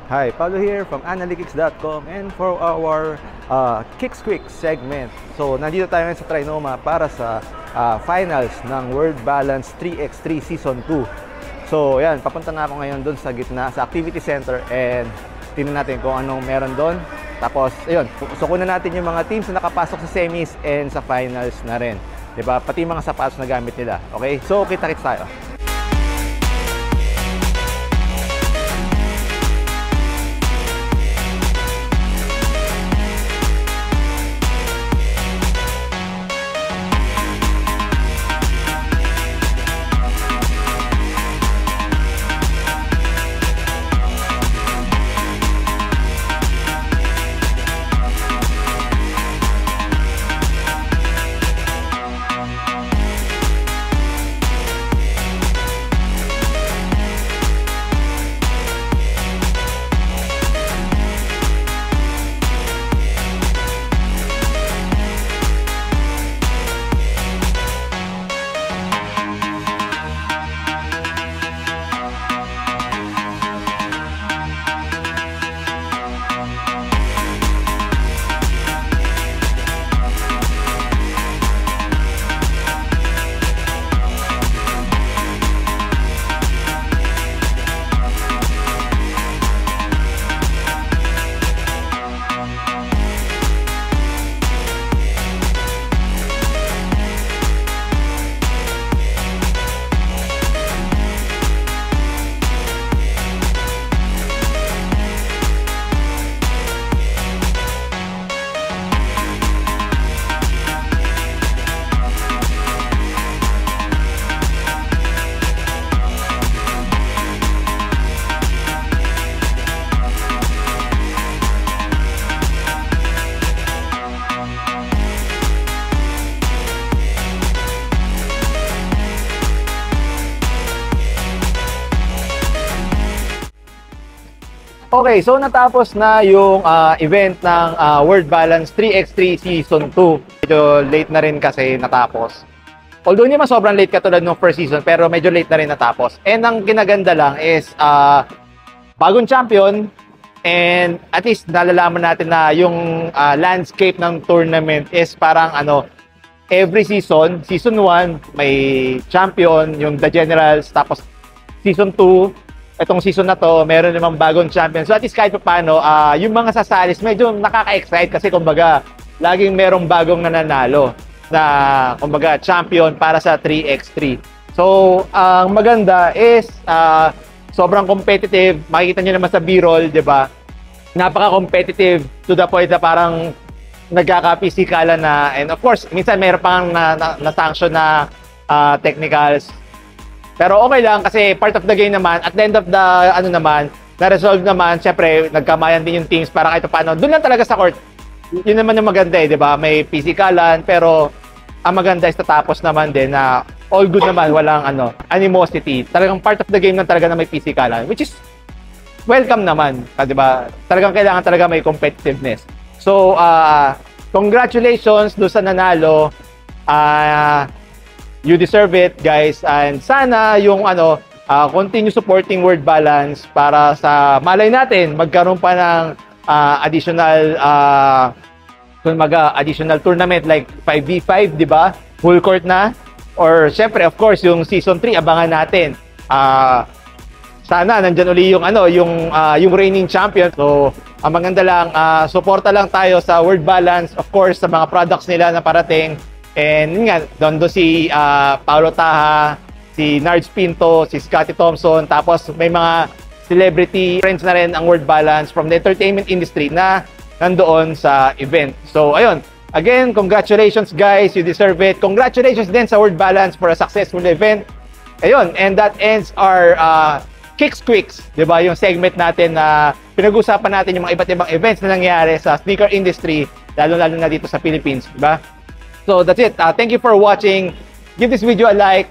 Hi, Paulo here from Analytics.com and for our Kicks Quick segment. So, nandito tayo ngayon sa Trinoma para sa finals ng World Balance 3x3 Season 2. So, yan, papunta na ako ngayon doon sa gitna, sa Activity Center, and tingnan natin kung anong meron doon. Tapos, ayun, sukunan natin yung mga teams na nakapasok sa semis and sa finals na rin. Diba? Pati mga sapatos na gamit nila. Okay? So, kita-kits tayo. Okay, so natapos na yung event ng World Balance 3x3 Season 2. Medyo late na rin kasi natapos. Although hindi man sobrang late katulad ng first season, pero medyo late na rin natapos. And ang kinaganda lang is bagong champion, and at least nalalaman natin na yung landscape ng tournament is parang every season, season 1 may champion, yung The Generals, tapos season 2 itong season na to, meron namang bagong champion. So at least kahit pa paano, yung mga sasalis medyo nakaka-excite kasi kumbaga laging merong bagong nananalo na kumbaga champion para sa 3x3. So ang maganda is sobrang competitive. Makikita nyo naman sa B-roll, di ba? Napaka-competitive to the point na parang nagkaka-physicala na, and of course, minsan mayroon pang na-sanction na technicals. Pero okay lang kasi part of the game naman, at the end of the na-resolve naman, syempre nagkamayan din yung teams para kahit paano. Doon lang talaga sa court. Yun naman yung maganda di ba? May physikalan, pero ang maganda is tatapos naman din na all good naman, walang animosity. Talagang part of the game lang talaga na may physikalan, which is welcome naman, di ba? Talagang kailangan talaga may competitiveness. So, congratulations doon sa nanalo. You deserve it, guys. And sana yung continue supporting World Balance para sa malay natin magkaroon pa ng additional additional tournament like 5v5, di ba? Full court na. Or syempre, of course, yung season 3 abangan natin. Sana nandiyan uli yung reigning champion. So, ang maganda lang, suporta lang tayo sa World Balance, of course, sa mga products nila na parating. And yun nga, doon si Paulo Taha, si Nards Pinto, si Scotty Thompson, tapos may mga celebrity friends na rin ang World Balance from the entertainment industry na nandoon sa event. So, ayun. Again, congratulations guys, you deserve it. Congratulations din sa World Balance for a successful event. Ayun, and that ends our Kicks Quicks, di ba? Yung segment natin na pinag-usapan natin yung mga iba't ibang events na nangyari sa sneaker industry, lalo-lalo na dito sa Philippines, di ba? So that's it. Thank you for watching. Give this video a like,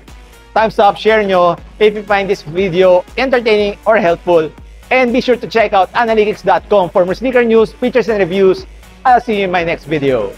thumbs up, share nyo if you find this video entertaining or helpful. And be sure to check out Analytics.com for more sneaker news, features, and reviews. I'll see you in my next video.